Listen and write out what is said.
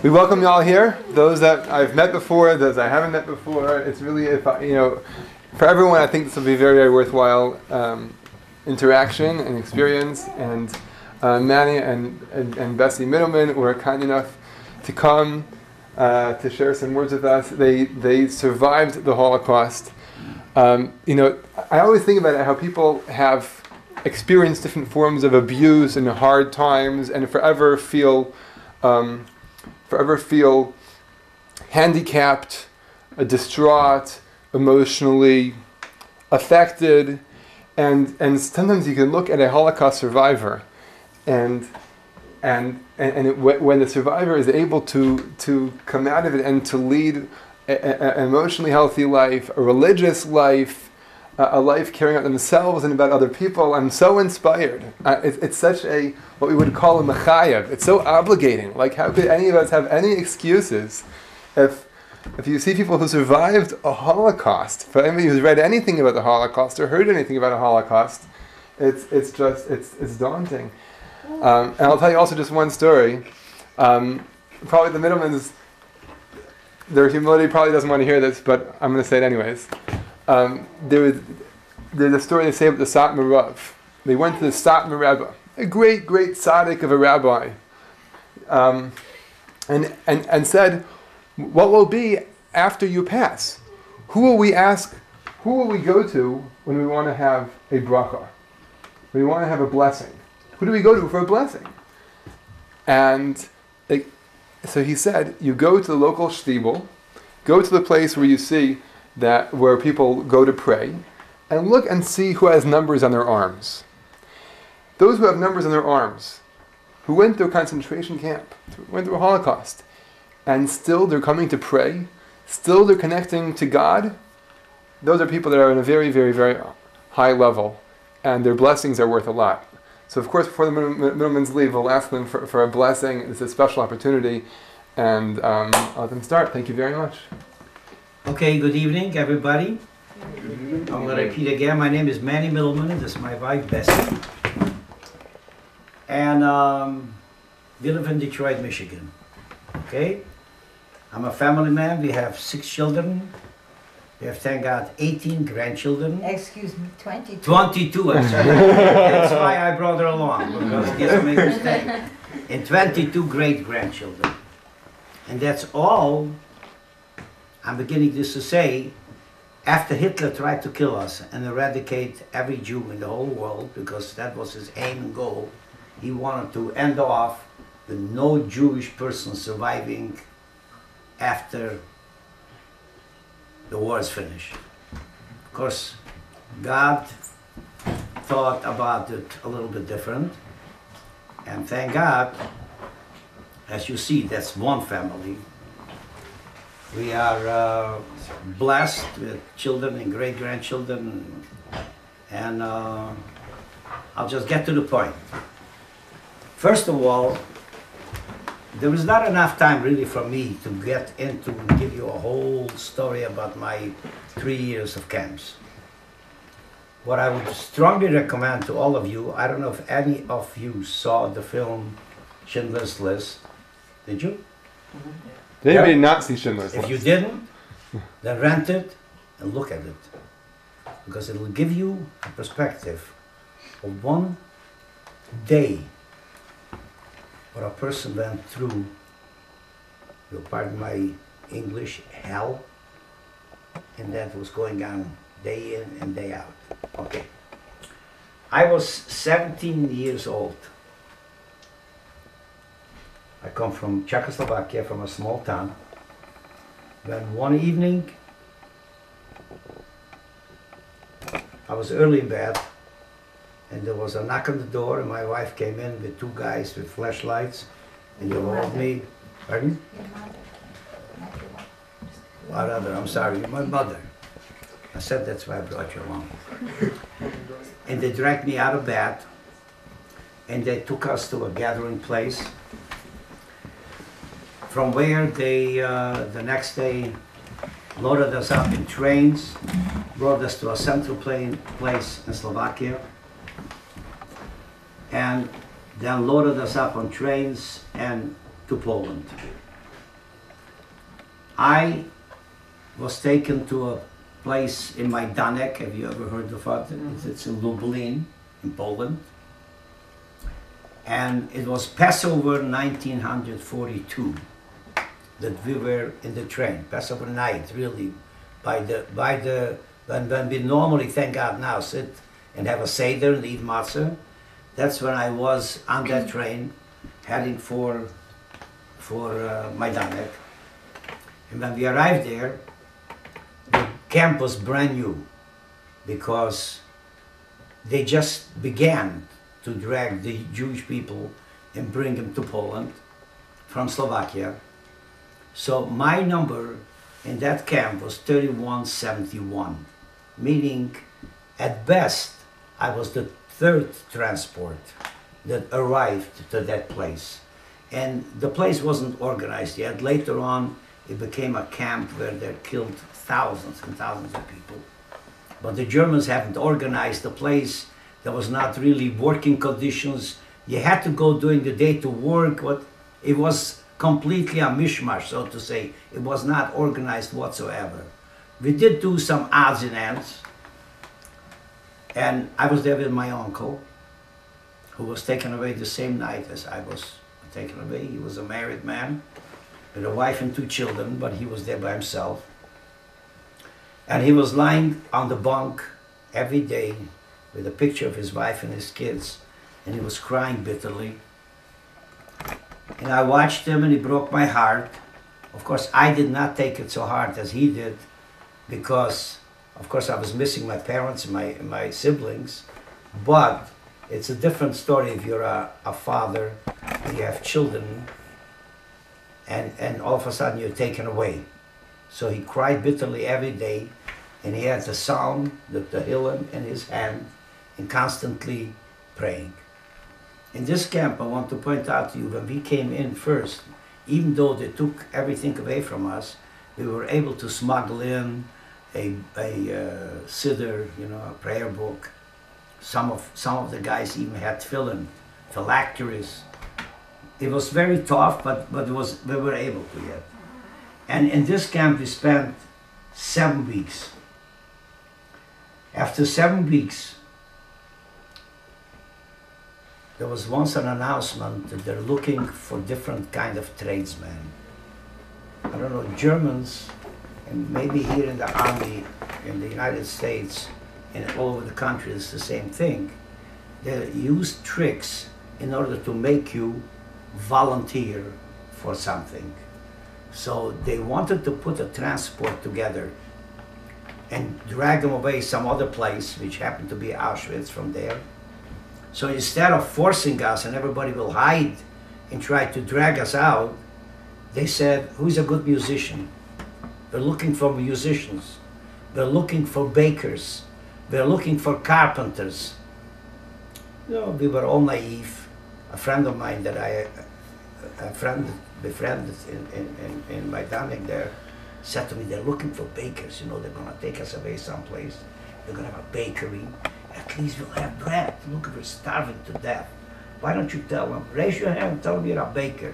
We welcome you all here. Those that I've met before, those I haven't met before. It's really, for everyone, I think this will be very, very worthwhile interaction and experience. And Manny and Bessie Mittelman were kind enough to come to share some words with us. They survived the Holocaust. I always think about it, how people have experienced different forms of abuse and hard times, and forever feel handicapped, distraught, emotionally affected, and sometimes you can look at a Holocaust survivor, and when the survivor is able to come out of it and to lead an emotionally healthy life, a religious life, a life caring about themselves and about other people, I'm so inspired. It's such a, what we would call a mechayev. It's so obligating. Like, how could any of us have any excuses if you see people who survived a Holocaust? For anybody who's read anything about the Holocaust or heard anything about a Holocaust, it's daunting. And I'll tell you also just one story. Probably the Mittelmans, their humility probably doesn't want to hear this, but I'm going to say it anyways. There's a story they say about the Satmar Rav. They went to the Satmar Rebbe, a great tzaddik of a rabbi, and said, "What will be after you pass? Who will we ask? Who will we go to when we want to have a bracha? When we want to have a blessing? Who do we go to for a blessing?" And so he said, "You go to the local shtibel, go to the place where you see where people go to pray, and look and see who has numbers on their arms. Those who have numbers on their arms, who went through a concentration camp, went through a Holocaust, and still they're coming to pray, still they're connecting to God, those are people that are on a very, very, very high level, and their blessings are worth a lot." So of course, before the Mittelmans leave, we'll ask them for a blessing. It's a special opportunity, and I'll let them start. Thank you very much. Okay, good evening, everybody. I'm going to repeat again. My name is Manny Mittelman. This is my wife, Bessie. And we live in Detroit, Michigan. Okay? I'm a family man. We have 6 children. We have, thank God, 18 grandchildren. Excuse me, 22. 22, I'm sorry. That's why I brought her along, because I guess I made a mistake. And 22 great-grandchildren. And that's all. I'm beginning just to say, after Hitler tried to kill us and eradicate every Jew in the whole world, because that was his aim and goal, he wanted to end off with no Jewish person surviving after the war is finished. Of course, God thought about it a little bit different, and thank God, as you see, that's one family. We are blessed with children and great-grandchildren, and I'll just get to the point. First of all, there is not enough time really for me to get into and give you a whole story about my 3 years of camps. What I would strongly recommend to all of you, I don't know if any of you saw the film Schindler's List. Did you? Mm-hmm. They may not see Schindler's List. If you didn't, then rent it and look at it. Because it will give you a perspective of one day what a person went through, you'll pardon my English, hell, and that was going on day in and day out. Okay. I was 17 years old. I come from Czechoslovakia, from a small town. When one evening, I was early in bed, and there was a knock on the door, and my wife came in with 2 guys with flashlights, and they told me, pardon? Your mother. Not your wife. What other? I'm sorry, my mother. I said that's why I brought you along. And they dragged me out of bed, and they took us to a gathering place, from where they, the next day, loaded us up in trains, brought us to a central place in Slovakia, and then loaded us up on trains and to Poland. I was taken to a place in Majdanek. Have you ever heard of it? It's in Lublin, in Poland. And it was Passover 1942 that we were in the train, Passover night, really, when we normally, thank God now, sit and have a Seder and eat matzah. That's when I was on that train, heading for Majdanek. And when we arrived there, the camp was brand new because they just began to drag the Jewish people and bring them to Poland from Slovakia. So my number in that camp was 3171, meaning at best I was the third transport that arrived to that place. And the place wasn't organized yet. Later on, it became a camp where they killed thousands and thousands of people. But the Germans haven't organized the place. There was not really working conditions. You had to go during the day to work. It was completely a mishmash, so to say. It was not organized whatsoever. We did do some odds and ends. And I was there with my uncle, who was taken away the same night as I was taken away. He was a married man with a wife and 2 children, but he was there by himself. And he was lying on the bunk every day with a picture of his wife and his kids, and he was crying bitterly. And I watched him and he broke my heart. Of course, I did not take it so hard as he did, because of course I was missing my parents and my siblings. But it's a different story if you're a father and you have children and all of a sudden you're taken away. So he cried bitterly every day, and he had the psalm, the Tehillim in his hand, and constantly praying. In this camp, I want to point out to you, when we came in first, even though they took everything away from us, we were able to smuggle in a siddur, a prayer book. Some of the guys even had tefillin, phylacteries. It was very tough, but we were able to get. And in this camp, we spent 7 weeks. After 7 weeks, there was once an announcement that they're looking for different kind of tradesmen. I don't know, Germans, and maybe here in the army in the United States and all over the country, it's the same thing. They use tricks in order to make you volunteer for something. So they wanted to put a transport together and drag them away some other place, which happened to be Auschwitz from there. So instead of forcing us and everybody will hide and try to drag us out, they said, who's a good musician? We're looking for musicians. We're looking for bakers. We're looking for carpenters. We were all naive. A friend of mine that befriended in Majdanek there said to me, they're looking for bakers. They're going to take us away someplace. They're going to have a bakery. At least we'll have bread. Look, we're starving to death. Why don't you tell them? Raise your hand and tell them you're a baker.